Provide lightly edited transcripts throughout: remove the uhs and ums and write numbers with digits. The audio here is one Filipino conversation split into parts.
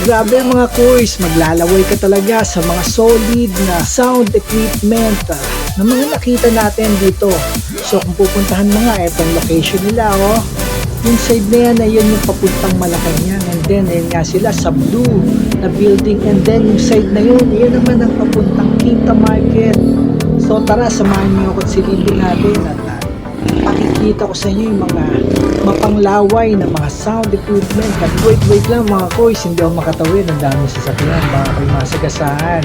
Grabe mga kuys, maglalaway ka talaga sa mga solid na sound equipment na mga nakita natin dito. So kung pupuntahan mo nga, itong location nila oh. Yung side na yan, ayun yung papuntang Malacanang. And then, ayun nga sila sa blue na building. And then, yung side na yun, yun naman ang papuntang Quinta Market. So tara, samahan niyo ako at silipin natin at pakikita ko sa inyo yung mga mapanglaway na mga sound equipment. At wait lang mga kuys, hindi ako makatawid. Ang dami sasakyan, baka kayo masagasaan.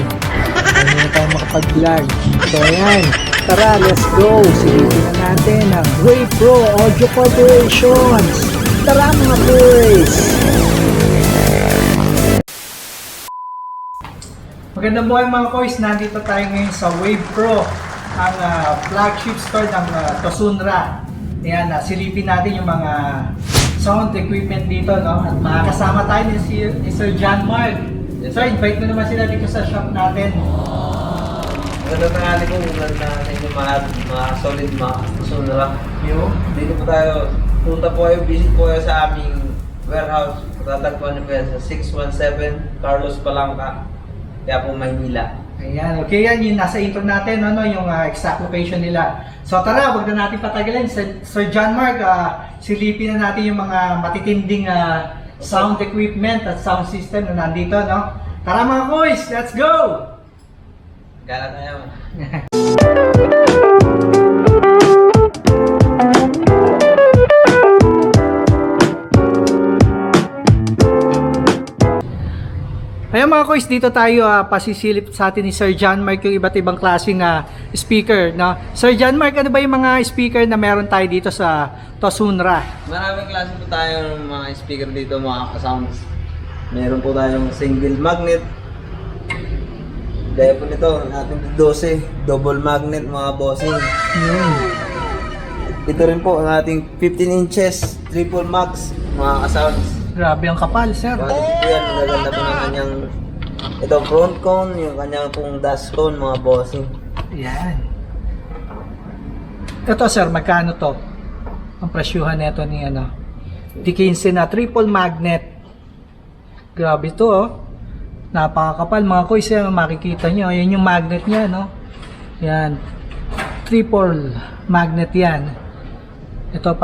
Hindi na tayo makapag-vlog. So ayan, tara, let's go. Silipin na natin ang Wave Pro Audio Corporation. Tara mga kuys! Magandang buhay mga kuys, nandito tayo ngayon sa Wave Pro, ang flagship store ng Tosunra. Ayan, silipin natin yung mga sound equipment dito, no? At makakasama tayo ni Sir John Mark. Sir, invite mo naman sila dito sa shop natin. Magandang tanghali po, magandang yung mga solid mga Tosunra. Dito po tayo, punta po kayo, visit po kayo sa aming warehouse. Matatagpuan niyo po yan sa 617 Carlos Palanca, Quiapo, Maynila. Ayan, okay yan, yung nasa intro natin, ano, yung exact location nila. So tara, wag na natin patagalin. Sir John Mark, silipin na natin yung mga matitinding sound equipment at sound system na nandito, no? Tara mga boys, let's go! Gala tayo. Ayan mga koys, dito tayo pasisilip sa atin ni Sir John Mark yung iba't ibang klaseng speaker. No? Sir John Mark, ano ba yung mga speaker na meron tayo dito sa Tosunra? Maraming klase po tayong mga speaker dito, mga sounds. Meron po tayong single magnet. Gaya po nito, ating 12, double magnet mga bossing. Ito rin po ang ating 15 inches, triple max mga sounds. Grabe ang kapal, sir. Ito po yan, magaganda po ng kanyang ito front cone, yung kanyang pong dash cone mga bossing. Ayan. Ito sir, magkano to? Ang presyuhan nito ni ano? D15 na triple magnet. Grabe to oh. Napakakapal mga koys, makikita nyo. Ayan yung magnet niya, no? Yan. Triple magnet yan. Ito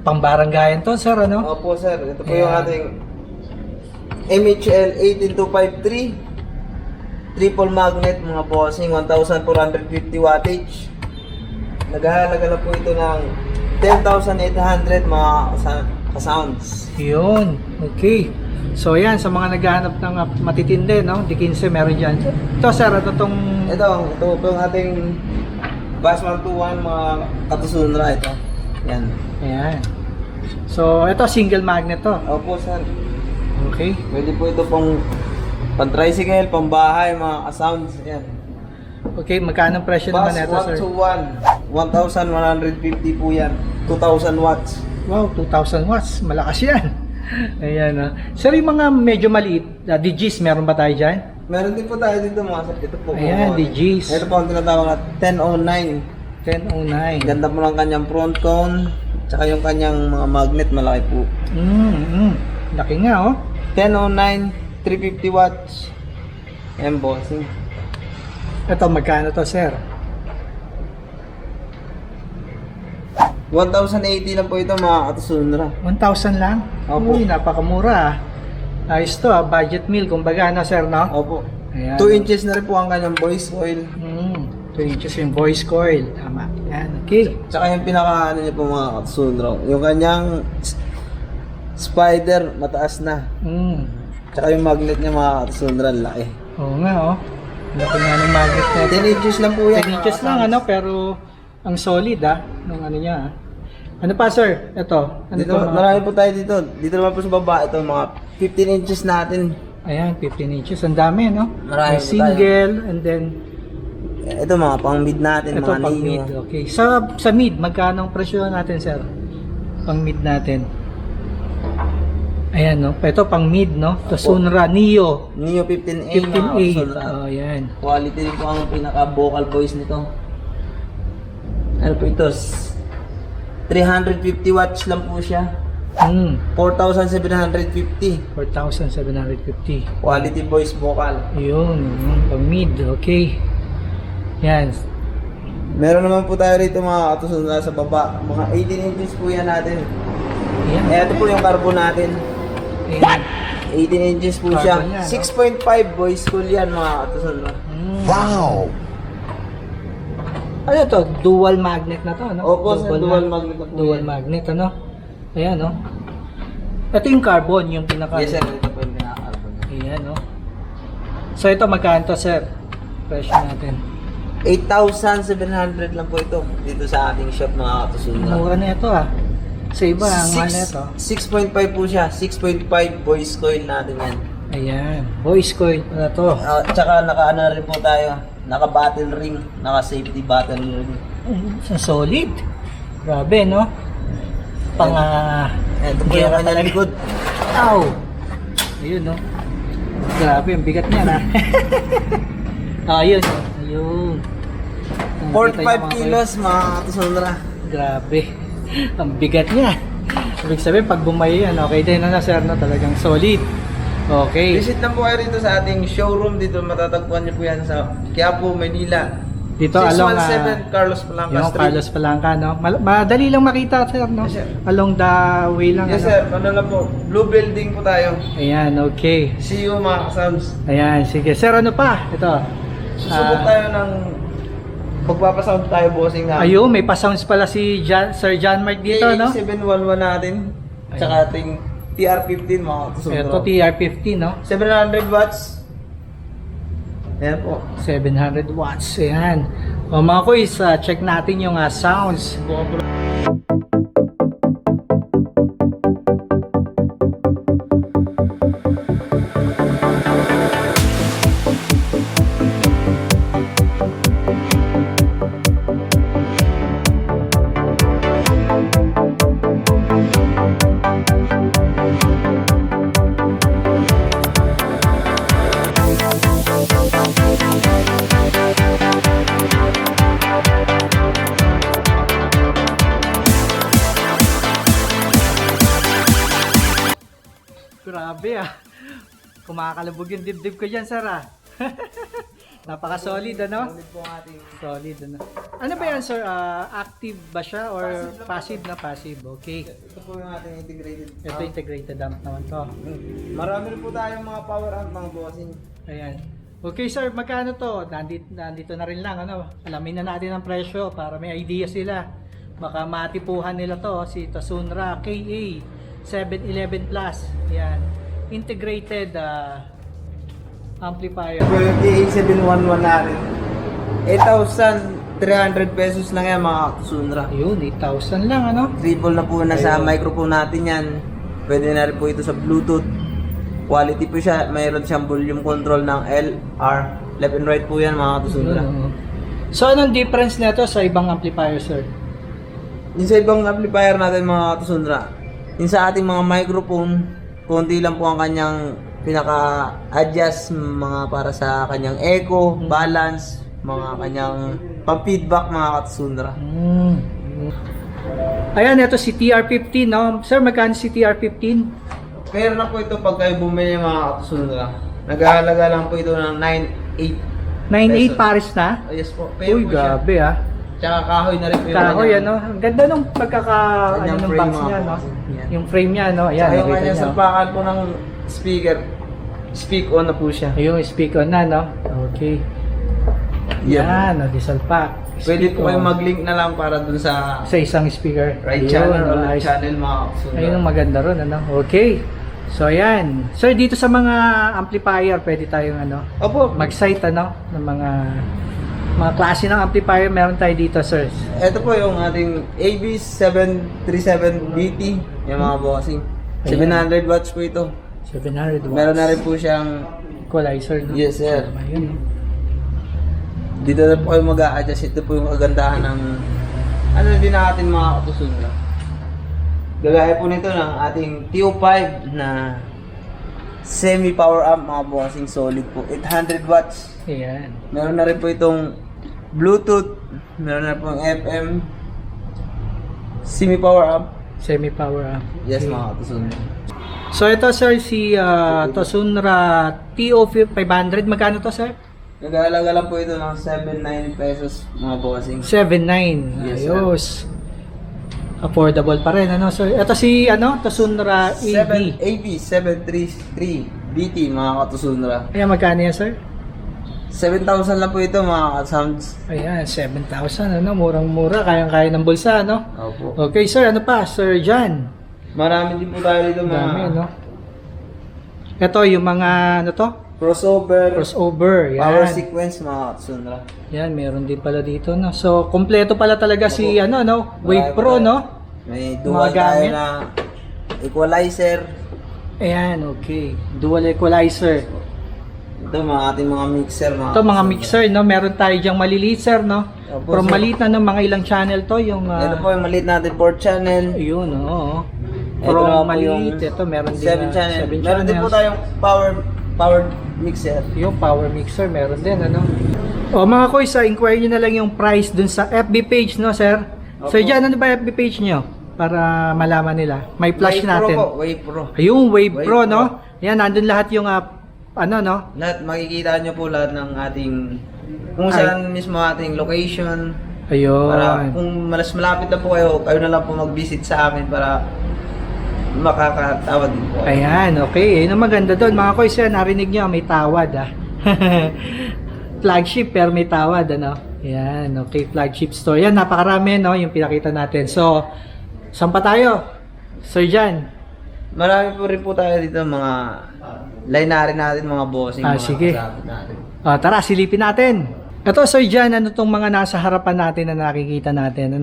pang-baranggayan to, sir, ano? Opo, sir. Ito po yung ating MHL 18453 triple magnet mga bossing, 1,450 wattage. Naghahalaga na po ito ng 10,800 mga ka-sounds. Yun. Okay. So yan, sa mga naghahanap ng matitindi, no? D15 meron dyan. Ito, sir, ito tong... Ito po yung ating Bass 121 mga Katosunra ito. Yan. Ayan. So, ito single magnet to. Opo, sir. Okay. Pwede po ito pong pan-tricycle, pambahay, mga ka-sounds. Yan. Okay, magkano ang presyo naman ito, sir? Bass 121, 1,150 po yan. 2,000 watts. Wow, 2,000 watts. Malakas yan. Ayan. Sir, yung mga medyo maliit, DGs, meron ba tayo dyan? Meron din po tayo dito mga sir. Ito po. Ayan, DGs. Ito po ang tinatawag na 1009. 1009. Ganda po ng kanyang front cone. Tsaka yung kanyang mga magnet, malaki po. Laki nga, oh. 1009, 350 watts. Ayan, bossing. Ito, magkano to, sir? 1,080 lang po ito mga Katosunra. 1,000 lang? Opo. Uy, napakamura, Ayos to, budget meal, kumbaga, no, sir, no? Opo. Ayan. 2 inches na rin po ang kanyang voice coil. 2 inches yung voice coil. Tama. Yan, okay. Tsaka yung pinaka ano niya po mga Katosunra, yung kanyang spider mataas na. Tsaka yung magnet niya mga Katosunra, laki. Oo nga, oh. Laki nga ng magnet na 10 inches lang po yan. 10 inches lang, ano, pero ang solid, nung ano niya, Ano pa, sir? Ito. Ano Dito, to, mga... marami po tayo dito. Dito naman po sa baba, ito mga 15 inches natin. Ayan, 15 inches. Ang dami, no? Marami May po single, and then... Ito mga pang mid natin, Ito, mga pang Neo. mid. Okay. Sa mid, magkano ang presyo natin, sir? Pang mid natin. Ayan, no? Ito, pang mid, no? Tosunra Neo. Neo 15A. 15A. Mga Oh, ayan. quality din po ang pinaka-vocal voice nito. Ano po ito? 350 watts lang po siya. 4,750. 4,750. Quality voice vocal. Yun, pang mid, okay. Yan. Meron naman po tayo rito mga katusun na sa baba. Mga 18 inches po yan natin. Yan. Ito po yung carbo natin. Ayan. 18 inches po Carbo siya. niya, no? 6.5 voice cool yan mga katusun. Wow! Ano to? Dual magnet na to, no? Opo, sir, dual magnet na po Dual yan. magnet, ano? Ayan, no? Ito yung carbon, yung pinaka... Yes sir, ito po yung pinaka-carbo. Ayan, no? So ito, magkano to, sir? Presyo natin. 8,700 lang po ito dito sa ating shop mga katusun. Mura na ito, ah. Sa iba, ang mahal na ito. 6.5 po siya. 6.5 voice coil natin yan. Ayan. Voice coil pala to. Tsaka naka-ano rin po tayo. Naka-battle ring. Naka-safety battle ring. Sa solid. Grabe, no? Pang, Ito po yung kanyang likod. Ow! Ayun, no? Grabe, ang bigat niya, na. Ayun, ayun. 45 kilos mga katusundra. Grabe. Ang bigat niya. Ibig sabihin, pag bumayo yan, okay din na sir, no? Talagang solid. Okay. Visit lang po kayo rito sa ating showroom. Dito matatagpuan niyo po yan sa Quiapo, Manila. Dito along 617 Carlos Palanca yung Street. Carlos Palanca, no? Madali lang makita, sir, no? Yes, sir. Along the way lang. Yes ano? sir, ano lang po. Blue building po tayo. Ayan, okay. See you mga kasams. Ayan, sige. Sir, ano pa? Ito. Susubok tayo ng magpapasound tayo bossing na. Ayun, may pa-sounds pala si Sir John Mark dito, no? 711 natin. Tsaka ating TR15 mga katusundra. Ito, TR50, no? 700 watts. Ayan po. 700 watts. Ayan. O mga kuys, check natin yung sounds. Grabe, ah. Kumakalabog yung dibdib ko dyan, sir, ah. Napaka-solid, ano? Ulit po ang ating Solid, ano? Ano ba yan, sir? Active ba siya or passive na passive? Okay. ito po yung ating integrated. Ito integrated amp naman to. Marami rin po tayong mga power amp mga bossing. Ayan. Okay, sir, magkano to? Nandito na rin lang, ano? Alamin na natin ang presyo para may idea sila. Baka matipuhan nila to, si Tasunra KA 711 Plus. Yan. Integrated amplifier. Ito yung TA711 natin. 8,300 pesos lang yan mga katusundra. Ayun, 8,000 lang, ano? Triple na po na sa Ayun. microphone natin yan. Pwede na rin po ito sa Bluetooth. Quality po siya. Mayroon siyang volume control ng L, R. Left and right po yan mga katusundra. Ayun. So, anong difference nito sa ibang amplifier, sir? Yung sa ibang amplifier natin mga katusundra, yung sa ating mga microphone, konti lang po ang kanyang pinaka-adjust, mga para sa kanyang echo, balance, mga kanyang pang-feedback mga katusundra. Ayan, ito si TR15, no? Sir, magkano si TR15? Pero na po ito pag kayo bumili mga katusundra. Nag-aalaga lang po ito ng 9,800 9.8 pares na? Yes po. Pero Uy, po siya. grabe, ah. Tsaka kahoy na rin po yung Kahoy, kanyang- ano? Ang ganda nung pagkaka, ano, Kanyang ng frame, box mga niya, no? boss. Yan. Yung frame niya, no? Ayan, Tsaka yung nakita kanyang niyo. sampakan po ng speaker. Speak on na po siya. Yung speak on na, no? Okay. Yan, no? Diesel pack. Pwede Speak po kayong on. mag-link na lang para dun sa sa isang speaker. right Ayun, channel or no? left Ayos. channel mga katusundra. Ayun ang maganda ron, ano? Okay. So, ayan. Sir, dito sa mga amplifier, pwede tayong, ano, Opo, mag-site, ano, ng mga klase ng amplifier meron tayo dito, sir. ito po yung ating AB737BT, yung mga bossing. 700 watts po ito. 700 watts. Meron na rin po siyang, Equalizer, no? yes sir. Ayun. Dito na po kayo mag-a-adjust. Ito po yung kagandahan ng, ano din natin mga katusundra. Gagaya po nito ng ating TO5 na semi-power amp mga bossing, solid po. 800 watts. Ayan. Meron na rin po itong Bluetooth. Meron na po yung FM. Semi-power amp. Semi-power amp. Yes, Okay. mga katusunra. So ito sir, si Tosunra TO500. Magkano to sir? Nag-aalaga lang po ito ng 7-9 pesos mga bossing. 7.9. Yes, sir. Ayos. Affordable pa rin, ano sir? Ito si, Tosunra 7 AD. AB 733 BT mga katusunra. Ayan, magkano yan sir? 7,000 lang po ito mga sounds. Ayan, 7,000, murang-mura, kayang-kaya ng bulsa, Opo. Okay sir, ano pa? Sir John. Marami din po tayo dito mga Dami, Ito, yung mga, crossover, crossover, yan. power sequence mga katusunra. Yan, meron din pala dito, So, kompleto pala talaga si, Wave Marami Pro, tayo. no? May dual Mga tayo gamit. na equalizer. Ayan, okay. Dual equalizer. Ito mga ating mga mixer mga Ito, mga katusunra. mixer, Meron tayo dyang maliliit, sir, Opo, From sir. maliit na, mga ilang channel to, yung, Ito po yung maliit natin 4 channel. ayun, oo. Ito From naman po maliit, yung ito, meron din 7 channel. 7 Meron din po channels. tayong power mixer. Yung power mixer, meron din, O mga koys, inquire nyo na lang yung price dun sa FB page, sir? Opo. So, dyan, ano ba FB page nyo? Para malaman nila. May flash Wave natin. Pro po, Wave Pro. Ayun, Wave Wave Pro, Pro. Yan, nandun lahat yung, Lahat, makikita nyo po lahat ng ating, kung saan mismo ating location. Ayun. Para kung malas malapit na po kayo na lang po mag-visit sa amin para makakatawad din po. Ayan, okay. Ayun ang maganda doon. Mga koys, narinig nyo, may tawad, Flagship, pero may tawad, Ayan, okay. Flagship store. Yan, napakarami, yung pinakita natin. So, saan pa tayo? Sir Jan. Marami po rin po tayo dito mga lineary natin, mga bossing, mga Sige. kasabit natin. Tara, silipin natin. Ito, Sir Jan, ano tong mga nasa harapan natin na nakikita natin,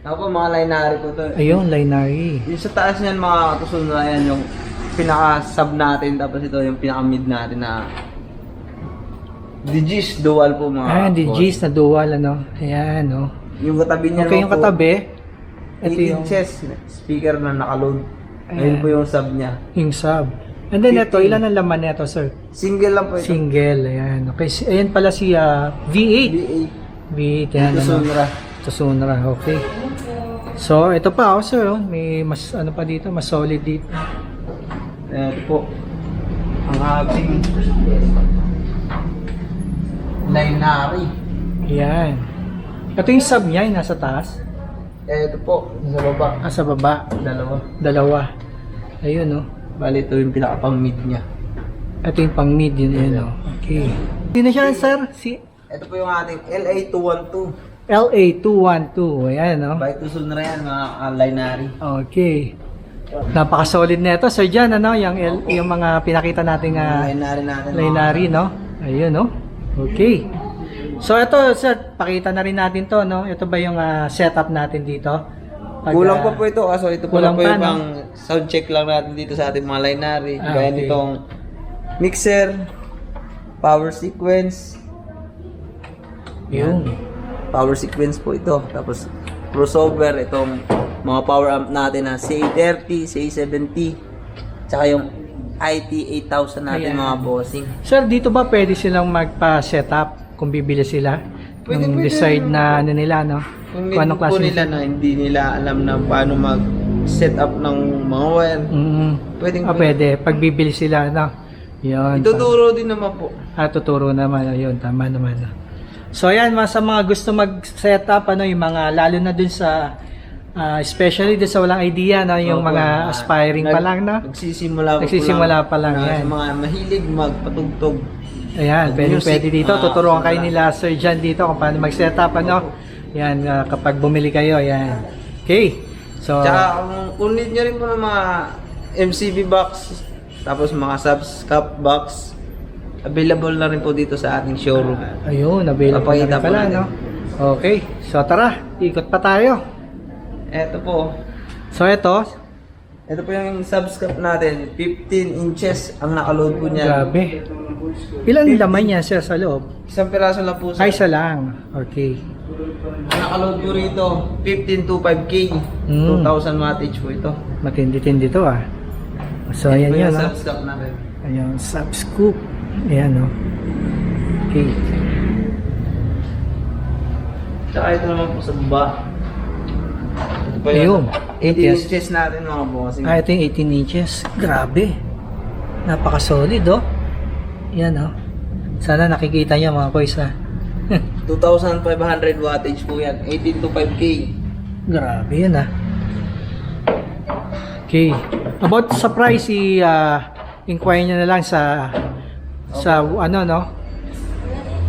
Ako po, mga lineary po to. Ayun, Linary. Yung sa taas niyan mga katusunod yan, yung pinaka-sub natin, tapos ito yung pinaka-mid natin na Digis dual po mga Ayan, boss. DGs na dual, Ayan, Yung katabi niya Okay, yung katabi. 8 Ito yung, inches speaker na nakaload. Ayan. Ayun po yung sub niya. yung sub. And then ito, 15. ilan ang laman nito, sir? Single lang po ito. Single, ayan. Okay, ayan pala si V8. V8. V8, yan, Ito Sunra. Ito Sunra, okay. So, ito pa, sir, may mas, pa dito, mas solid dito. Ito po. Ang ating lineary. Ayan. Ito yung sub niya, yung nasa taas. Ito po. Sa baba. Sa baba. Dalawa. Ayun, Bali ito yung pinaka-pang mid niya. Ito yung pang mid yun, Okay. Sino siya, sir? Si Ito po yung ating LA212. LA212. Ayan, By to Sunra yan mga lineary. Okay. Napaka-solid na ito. Sir Jan, yung mga pinakita nating Lineary natin. lineary, Ayun, Okay. So, ito, sir, pakita na rin natin to, Ito ba yung setup natin dito? Pag, Kulang pa po ito kaso ito po kulang lang po pa, yung pang sound check lang natin dito sa ating mga lineary. Gaya okay. nitong mixer, power sequence. Yung. Power sequence po ito. Tapos crossover, itong mga power amp natin na CA30, CA70, tsaka yung IT8000 natin Ayan. mga bossing. Sir, dito ba pwede silang magpa-setup kung bibili sila? Pwede, Nung pwede. decide na nila, Kung Kung anong po klase nila na hindi nila alam na paano mag-set up ng mga wire, pwedeng Pwede. Pag bibili sila, Yun. ituturo din naman po. Tuturo naman. Ayun, tama naman. So, ayan, sa mga gusto mag-setup, yung mga, lalo na dun sa, especially dun sa walang idea, yung Opo, mga aspiring pa lang, Nagsisimula pa lang, yan. Sa mga mahilig magpatugtog. Ayan, Music, pwede dito. mga Tuturuan kayo simula. nila, Sir Jan, dito kung paano mag-setup, Yan, kapag bumili kayo, yan. Okay. So, Tsaka kung need nyo rin po ng mga MCB box, tapos mga subscap box, available na rin po dito sa ating showroom. ayun, available na rin Papakita po pala, natin. Okay. So, tara. Ikot pa tayo. Eto po. So, ito. Ito po yung subscap natin. 15 inches ang nakaload po niya. Grabe. Ilan laman niya, sir, sa loob? Isang piraso lang po Ay, isa lang. Okay. Ang nakaload po rito, 1525K. 2000 wattage po ito. Matindi-tindi to, So, ayan po yun, yung subscap natin. Ayan, sub-scoop. Ayan, Okay. Tsaka ito naman po sa baba. Ito Ito po Ayun, 18 yes. inches natin mga bossing. Ah, ito yung 18 inches. Grabe. Napaka-solid, oh. Yan, oh. Sana nakikita niyo mga koys, ha. 2,500 wattage po yan. 18 to 5K. Grabe yan, ha. Okay. About sa price, inquire nyo na lang sa ano, no?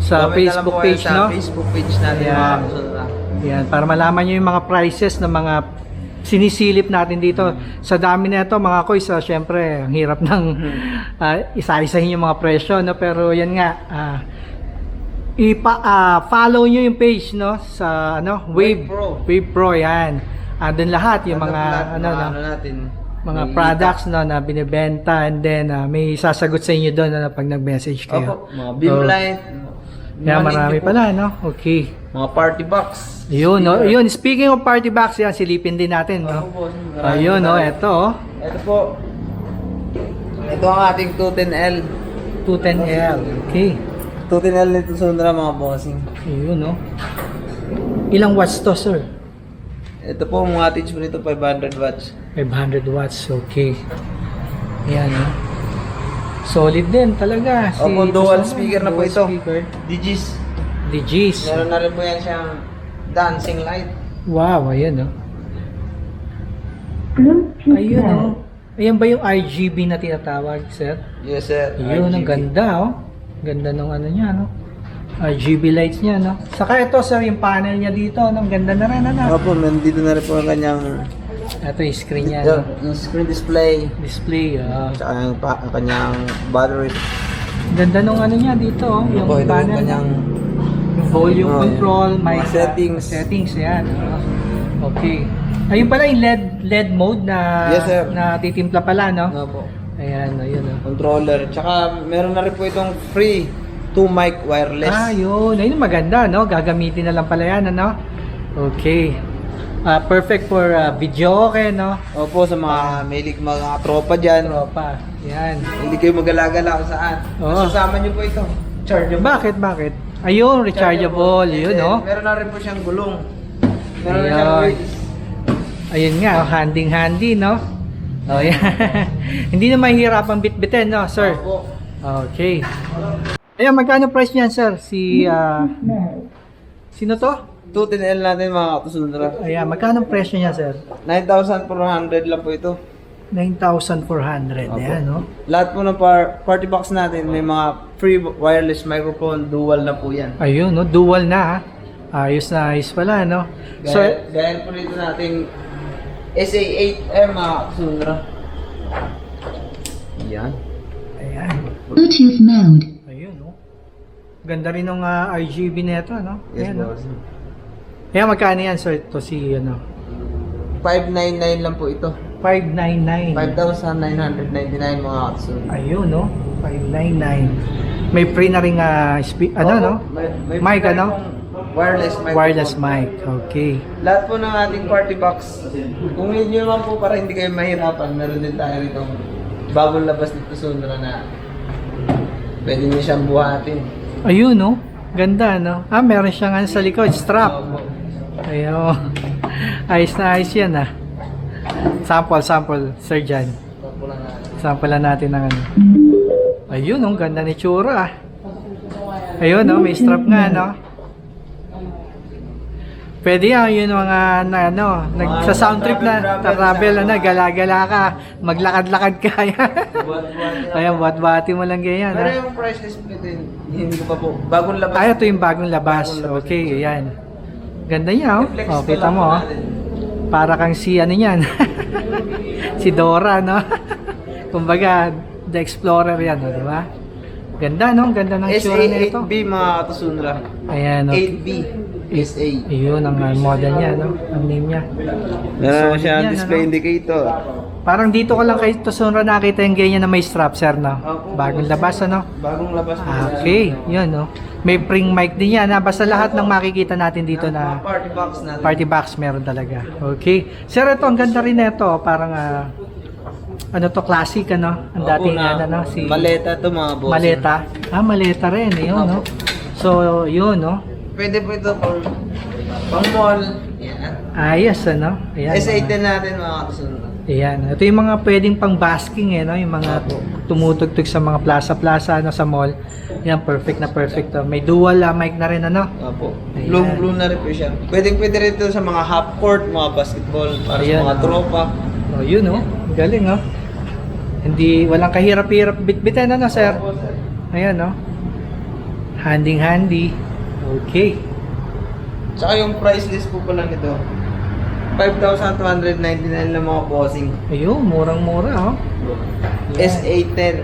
Sa Comment na lang Facebook po kayo page, sa no? Facebook page natin Ayan. mga kasunod. Yan, para malaman nyo yung mga prices ng mga sinisilip natin dito. Sa dami na ito, mga koys, syempre, ang hirap ng isa-isahin yung mga presyo, no? Pero yan nga, follow nyo yung page, no? Sa, ano, Wave Pro, yan. Doon lahat, yung mga, no? natin. Mga May products, no, na binibenta, and then, may sasagot sa inyo doon, pag nag-message kayo. Opo, mga beam light. Kaya marami pala, no? Okay. Mga party box. Yun, no? Yun, speaking of party box, yan, silipin din natin, no? Opo, Ayun, no? Ito, oh. Ito po. Ito ang ating 210L. 210L. Okay. 210L nito Sundra mga bossing. Ayun, no? Ilang watts to, sir? Ito po, ang wattage po nito 500 watts. 500 watts. Okay. Yan, no? Solid din talaga. Opo, dual speaker na po ito. Speaker. Digis. DGs. Meron na rin po yan siyang dancing light. Wow, ayan, no? Ayun, no? Ayan ba yung RGB na tinatawag, sir? Yes, sir. Ayun, ang RGB. ganda, oh. Ganda ng ano niya, no? RGB lights niya, no? Saka ito, sir, yung panel niya dito, no? Ang ganda na rin, ano? Opo, nandito na rin po ang kanyang Ito yung screen niya, no? yung screen display. Display, Tsaka ang kanyang battery. Ganda nung ano niya dito, oh. Yung Opo, ito yung panel. kanyang Yung volume Oh, control, mga settings. settings, yan. Oh. Okay. Ayun pala yung LED mode na Yes, sir. na titimpla pala, no? Opo, Ayan, ayun, oh. controller. Tsaka meron na rin po itong free 2 mic wireless. Yun. Ayun, maganda, no? Gagamitin na lang pala yan, ano? Okay. Perfect for video, okay, no? Opo, sa mga mailig mga tropa dyan. Tropa. Yan. Hindi kayo magala-gala kung saan. Oo. Sasama nyo po ito. Chargeable. Bakit? Ayun, rechargeable. Yun, And then, no? meron na rin po siyang gulong. Meron na Ayun. siyang wheels. Ayun nga, handing-handy, no? Oh, yan. Hindi na mahihirapang bitbitin, no, sir? Opo. Okay. Ayun, magkano price niyan, sir? Sino to? 210L natin mga katusundra. Ayan, magkano presyo niya, sir? 9,400 lang po ito. 9,400. Ayan, no? Lahat po ng party box natin may mga free wireless microphone, dual na po yan. Ayun, no? Dual na, ha? Ayos na ayos pala, no? So, Gaya po dito nating SA8M mga katusundra. Yan. ayan. Bluetooth mode. Ayun, no? Ganda rin ng RGB nito, no? Yes, Ayan, no? boss. Ayan, magkano yan, sir? Ito si, ano? 599 lang po ito. 599. 5,999 mga katusundra. Ayun, no? 599. May free na rin, ano, no? May Mic, free ano? pong Wireless mic. Wireless mic. Okay. Lahat po ng ating party box. Kung hindi nyo naman po para hindi kayo mahirapan, meron din tayo rito bagong labas dito Sundra na pwede nyo siyang buhatin. Ayun, no? Ganda, no? Meron siyang ano sa likod, strap. Opo. Ayun. Ayos na ayos yan, Sample, Sir Jan. Opo lang natin. Sample lang natin ng ano. Ayun, ang ganda ni Tsura, Ayun, no? May strap nga, no? Pwede yan, yun mga sa sound trip na travel, gala-gala ka, maglakad-lakad ka. Ayan, buhat-buhati mo lang ganyan, Pero yung price list nito, hindi ko pa po. Bagong labas. Ito yung bagong labas. Okay, ayan. Ganda niya, I-flex oh. ko Kita lang mo, po oh. natin. Para kang si ano yan. Si Dora, no? Kumbaga, The Explorer yan, di ba? Ganda, no? Ganda ng tsura na ito. SA8B mga katusundra. Ayan, no? 8B. SA. Ayun, ang model niya, no? Ang name niya. Meron Solid siyang yan, display ano? indicator. Parang dito ko lang kay Tusunra nakita yung ganyan na may strap, sir, no? Bagong labas, ano? Bagong labas po. Okay, yun, no? May ring mic din yan, Basta lahat ng makikita natin dito Mga na party box natin. party box meron talaga. Okay. Sir, ito, ang ganda rin ito. Parang, ano to, classic, ano? Ang Opo, dating, na ano, si... maleta to mga boss. Maleta. Maleta rin, yun, no? So, yun, no? Pwede po ito pang mall. Yan. Ayos, ano? Ayan. S810 natin mga kasunod. Ayan. Ito yung mga pwedeng pang basking, no? Yung mga tumutugtog sa mga plaza-plaza, ano, sa mall. Yan, perfect na perfect to. May dual mic na rin, ano? Opo. Ayan. Blue na rin po siya. Pwede rin ito sa mga half court, mga basketball, para Ayan, sa mga oh. tropa. Oh, yun, oh. Galing, oh. Hindi, walang kahirap-hirap bitbitin, ano, sir? Ayan, oh. Handing-handy. Okay. Tsaka yung price list po pala nito. 5,299 lang mga bossing. Ayun, murang-mura, oh. S810.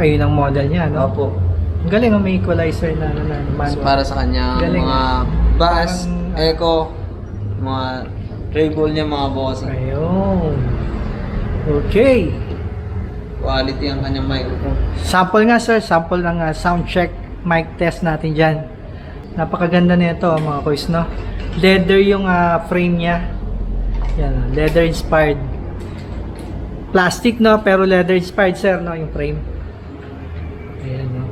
Ayun ang model niya, no? Opo. Ang galing, oh. May equalizer na, manual. Para sa kanya, Galing. mga bass, Parang- echo, mga treble niya mga bossing. Ayun. Okay. Quality ang kanyang microphone. Sample nga, sir. Sample ng sound check mic test natin dyan. Napakaganda nito, mga kois, no? Leather yung frame niya. Yan, leather inspired. Plastic, no? Pero leather inspired, sir, no? Yung frame. Ayan, no?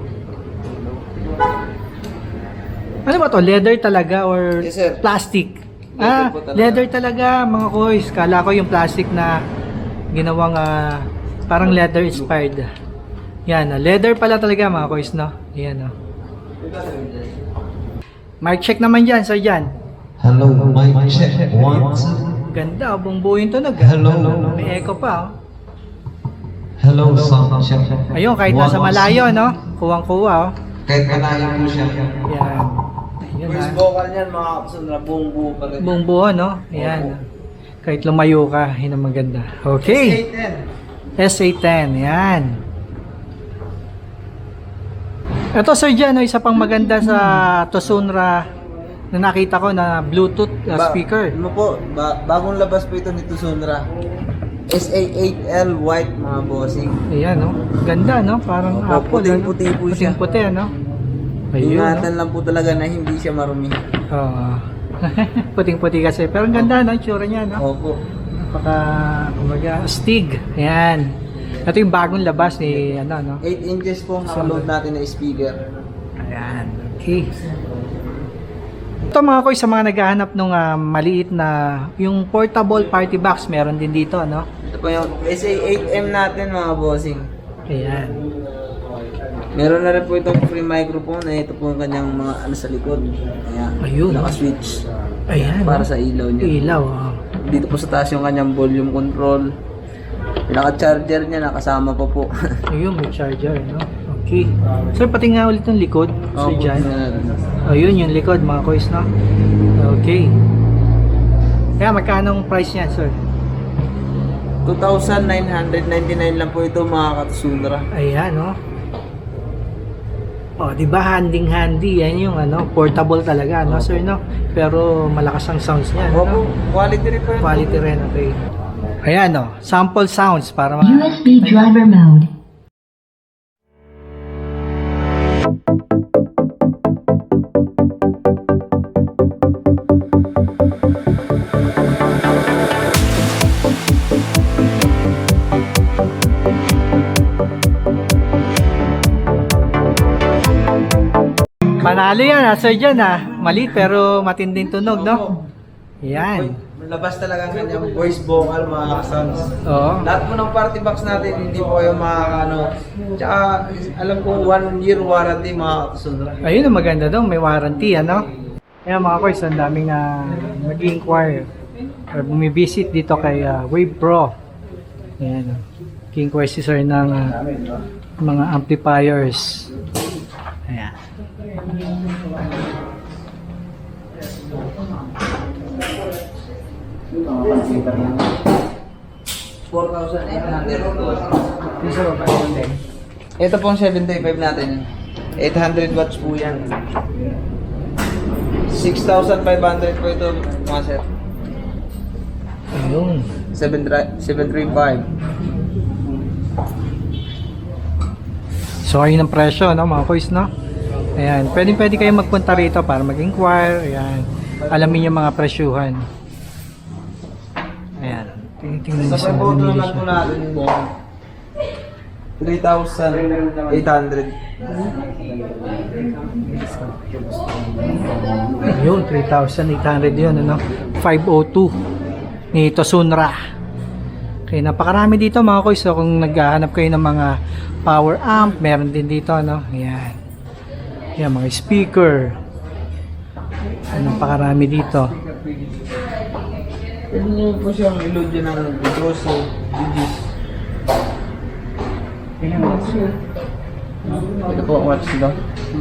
Ano ba to? Leather talaga or Yes, sir. plastic? Leather po talaga. Leather talaga, mga kois. Kala ko yung plastic na ginawang parang leather inspired. Yan, leather pala talaga, mga kois, no? Ayan, no? Mic check naman dyan, sir, dyan. Hello, mic check. 1, 2. Ganda, buong buo yung tunog. Hello. May echo pa, oh. Hello, sound check. Ayun, kahit nasa malayo, no? Kuwang-kuwa, oh. Kahit malayo po siya. Yan. Ayun, First ha. vocal niyan mga kasunod, buong buo pa rin. Buong buo, no? Ayan. Kahit lumayo ka, yun ang maganda. Okay. S810. SA10, yan. Ito, sir, dyan, no? Isa pang maganda sa Tosunra na nakita ko na Bluetooth speaker. Ano po, bagong labas po ito ni Tusunra. SA8L white mga bossing. Ayan, no? Ganda, no? Parang Opo, Apple, puting-puti po siya. Puting-puti, ano? Ayun, no? Ingatan lang po talaga na hindi siya marumi. Oo. Puting-puti kasi. Pero ang ganda, no? Tsura niya, no? Opo. Napaka, kumaga, Stig. Ayan. Ito yung bagong labas ni, ano, no? 8 inches po ang load natin na speaker. Ayan. Okay. Ito, mga koy, sa mga naghahanap ng maliit na, yung portable party box, meron din dito, no? Ito po yung SA8M natin mga bossing. Ayan. Meron na rin po itong free microphone. Ito po ang kanyang mga ano sa likod. Ayan. Ayun. Naka-switch. Ayan. Para no? sa ilaw niya. Ilaw, oh. Dito po sa taas yung kanyang volume control. Naka-charger niya, nakasama pa po. Ayun, may charger, no? Okay. Sir, pati nga ulit yung likod. So, Opo, dyan. tingnan natin. Ayun, yung likod, mga koys, no? Okay. Kaya, magkano ang price niyan, sir? 2,999 lang po ito mga katusundra. Ayan, no? Oh, di ba handing-handy yan yung ano, portable talaga, no, sir, no? Pero malakas ang sounds niya, Opo, no? quality rin po yun. Quality rin, okay. Ayan, no? Sample sounds para USB driver mode. Panalo yan, sir, dyan, Maliit pero matinding tunog, no? Yan. Labas talaga ang kanyang voice vocal mga sounds. Oo. Lahat po ng party box natin, hindi po kayo makakano. Tsaka, alam ko, 1 year warranty mga katusundra. Ayun ang maganda daw, may warranty, ano? Kaya mga koys, ang daming mag-inquire or bumibisit dito kay Wave Pro. Ayan, mag-inquire si sir ng mga amplifiers. Ayan. Yung sa baba, yun din. Ito pong 75 natin. 800 watts po yan. 6,500 po ito mga sir. Ayun. 735. So, ayun ang presyo, no, mga koys, no? Ayan, pwede kayo magpunta rito para mag-inquire. Ayan, alamin yung mga presyuhan. Ayan, tingnan niyo Sa sa photo namili naman po siya. natin yung 3,800. Yun, 3,800 yun, ano? 502 ni Tosunra. Okay, napakarami dito mga koy. So kung naghahanap kayo ng mga power amp, meron din dito, ano? Ayan. Ayan, mga speaker. Napakarami dito. Pwede nyo po siyang i-load dyan ng Grosso, Digis. Ito po, watch nito.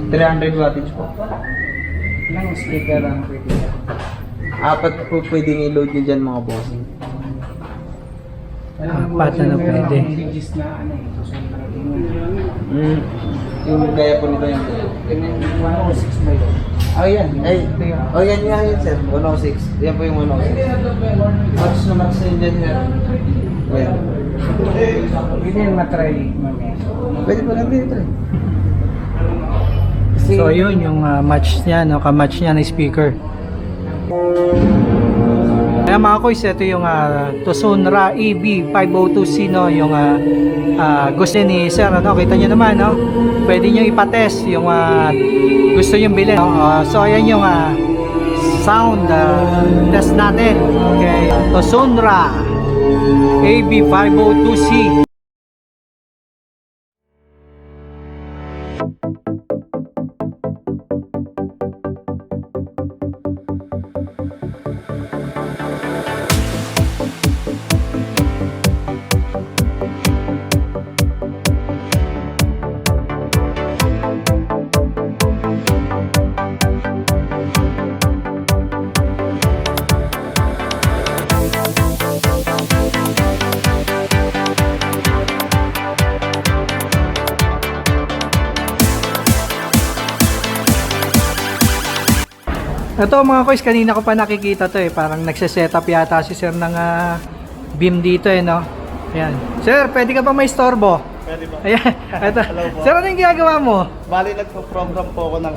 300 wattage po. Ilang speaker ang pwede? 4 po pwedeng i-load nyo dyan mga boss. Apat na pwede. Yung gaya po nito yung 106 ba yun? yan. Yan nga yun sir. 106. Yan po yung 106. Match na match na yun dyan sir. Yan. Pwede yung matry mamaya. Pwede po lang dito. So yun yung match niya, no? Ka-match niya ng speaker. Kaya mga koys, ito yung Tosunra EB502C, no? Yung gusto ni sir, ano? Kita nyo naman, no? Pwede nyo ipatest yung gusto nyo bilhin, no? So ayan yung sound test natin. Okay, Tosunra EB502C. Ito mga koys, kanina ko pa nakikita to eh. Parang nagse-setup yata si sir ng beam dito eh, no? Ayan. Sir, pwede ka ba may storbo? Pwede ba? Ayan. Ito. Hello po. Sir, ano yung ginagawa mo? Bali, nagpo-program po ako ng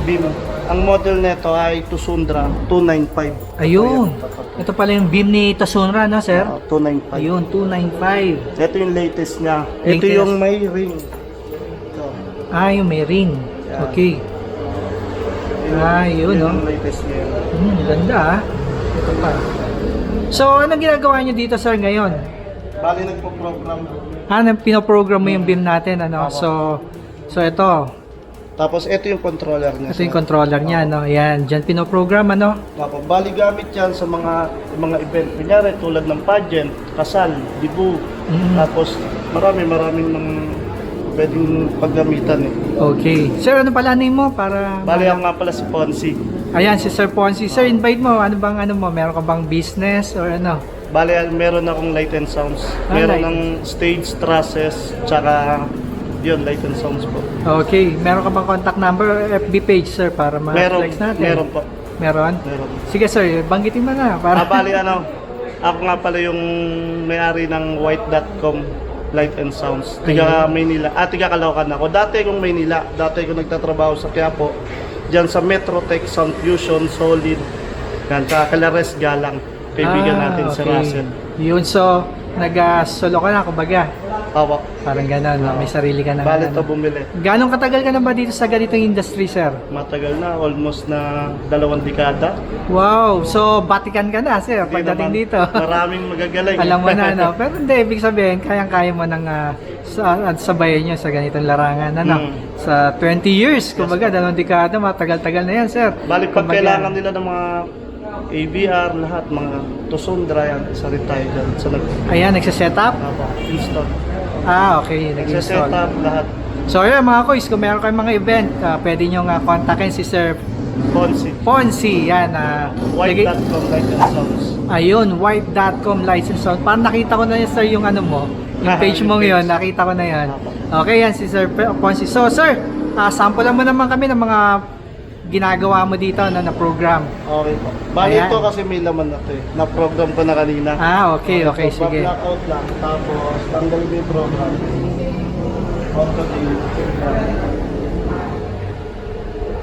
beam. Ang model nito ay Tosunra 295. Ayun. Ito pala yung beam ni Tosunra, no sir? 295. Ayun, 295. Ito yung latest niya. Ito Latest. yung may ring. Ito. Yung may ring. Yeah. Okay. Yun, no? Yung latest niya. Ganda Ito pa. So, anong ginagawa nyo dito sir ngayon? Bali, nagpo-program. Pinoprogram mo yung beam natin, ano? So ito. Tapos, ito yung controller niya. Ito yung controller niya, no? Ayan, dyan pinoprogram, ano? Tapos, bali gamit yan sa mga event. Kunyari, tulad ng pageant, kasal, dibu. Tapos, maraming mga pwedeng paggamitan eh. Okay. Sir, ano pala name mo? Para... Bali, ako nga pala si Ponzi. Ayan, si Sir Ponzi. Sir, invite mo. Ano mo? Meron ka bang business or ano? Bali, meron akong light and sounds. Light. Meron ng stage trusses, tsaka yun, light and sounds po. Okay. Meron ka bang contact number or FB page, sir, para ma-flex natin? Meron po. Meron? Meron. Sige, sir. Banggitin mo na. Para... Bali, ako nga pala yung may-ari ng white.com Light and Sounds. Tiga Maynila. Tiga Caloocan ako. Dati kong Maynila. Dati ko nagtatrabaho sa Quiapo. Diyan sa Metrotech, Sound Fusion, Solid. Yan, sa Calares Galang. Kaibigan natin si Russell. Yun, so, nag-solo ka na, kumbaga. Awa. Parang gano'n, no? May sarili ka na. Bali to bumili. Gano'ng katagal ka na ba dito sa ganitong industry, sir? Matagal na. Almost na 2 dekada. Wow! So, batikan ka na, sir, pagdating dito. Maraming magagaling. Alam mo na, no? Pero hindi, ibig sabihin, kayang-kaya mo nang sabayan nyo sa ganitong larangan, ano? Sa 20 years, kumbaga, 2 dekada, matagal-tagal na yan, sir. Bali, pag Kumbaga, kailangan nila ng mga AVR, lahat, mga Tosunra yan, isa rin tayo dyan. So, Ayan, nagsasetup? install. Okay, Nagsaset nag-install. up lahat. So, yun, mga koys, kung meron kayong mga event, pwede nyo nga kontakin si Sir Ponzi. Ponzi, yan. White.com Light and Sounds. Ayun, white.com license sound. Parang nakita ko na yun, sir, yung ano mo. Yung page mo ngayon, nakita ko na yan. Okay, yan si Sir Ponzi. So, sir, sample mo naman kami ng mga ginagawa mo dito na program. Okay po. Bali Ayan. ito kasi may laman na ito eh. Na-program ko na kanina. Okay, So, sige. blackout lang. Tapos, tanggal mo yung program. Auto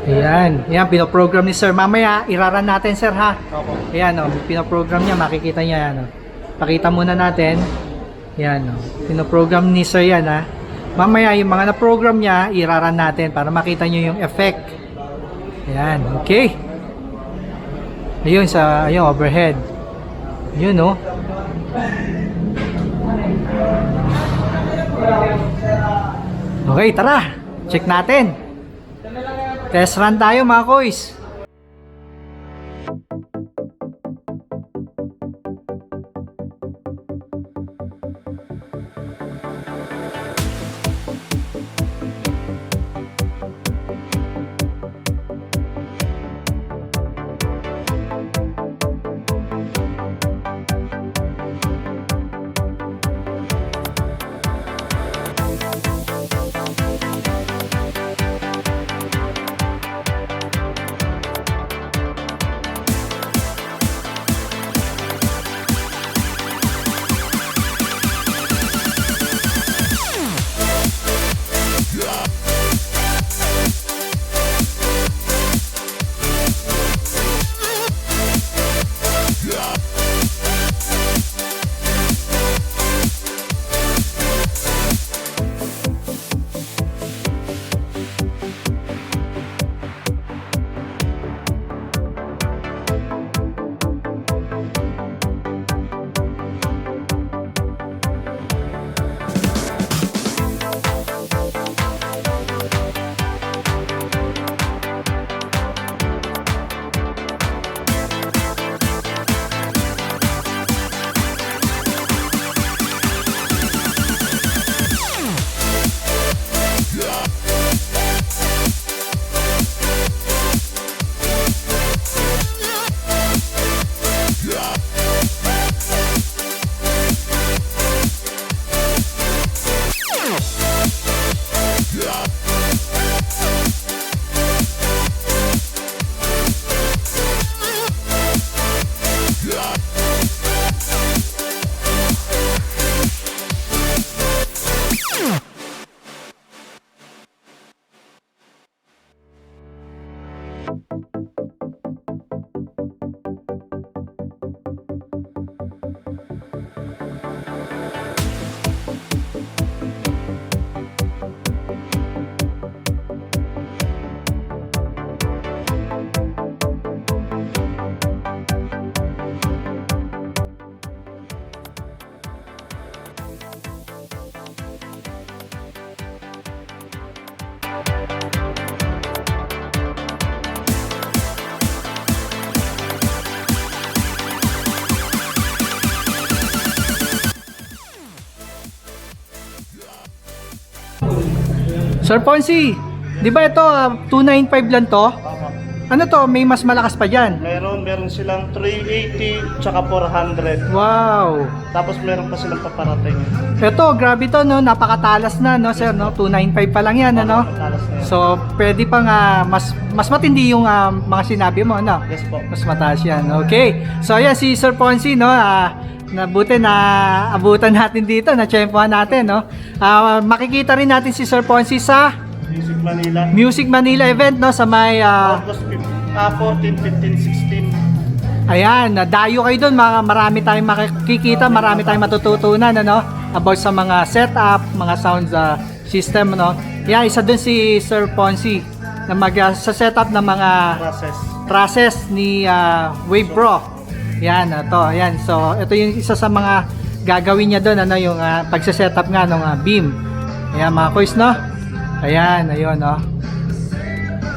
Ayan, yan, pinoprogram ni sir. Mamaya, iraran natin, sir, ha? Opo. Ayan, pinoprogram niya, makikita niya yan. Pakita muna natin. Yan, oh. Pinoprogram ni Sir yan, ha. Mamaya, yung mga na-program niya, iraran natin para makita nyo yung effect. Yan, okay. Ayun, ayun, overhead. Yun, oh. Okay, tara. Check natin. Test run tayo, mga koys. Sir Ponzi, di ba ito 295 lang to? Ano to, may mas malakas pa dyan? Meron silang 380 tsaka 400. Wow! Tapos meron pa silang paparating. Ito, grabe to, no? Napakatalas na, no, sir, no? 295 pa lang yan, ano? Matalas na yan. So, pwede pang mas matindi yung mga sinabi mo, no? Yes po. Mas mataas yan. Okay. So, ayan si Sir Ponzi, no? Nabuti na abutan natin dito, na-tsempohan natin, no? Makikita rin natin si Sir Ponzi sa Music Manila. Music Manila event, no? Sa may August 14, 15, 16. ayan, dayo kayo doon, marami tayong makikita, marami tayong matututunan, ano, about sa mga setup, mga sound system, no. Yan, isa doon si Sir Ponzi na sa setup ng mga process ni Wave Pro. Yan, ito, ayan. So, ito yung isa sa mga gagawin niya doon, ano, yung pagse-setup nga ng beam. Ayan, mga kois, no. Ayan, ayun, no.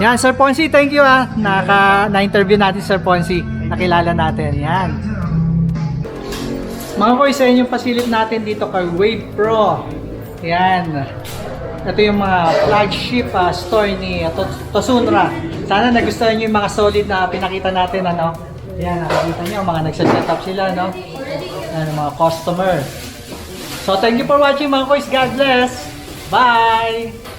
Yan, Sir Ponzi, thank you na-interview natin Sir Ponzi. Nakilala natin. Yan. Mga koy, sa inyong pasilip natin dito kay Wave Pro. Yan. Ito yung mga flagship store ni Tosunra. Sana nagustuhan nyo yung mga solid na pinakita natin, ano. Yan, nakikita nyo, mga nagsa-setup sila, no. Yan, mga customer. So, thank you for watching, mga koys. God bless. Bye!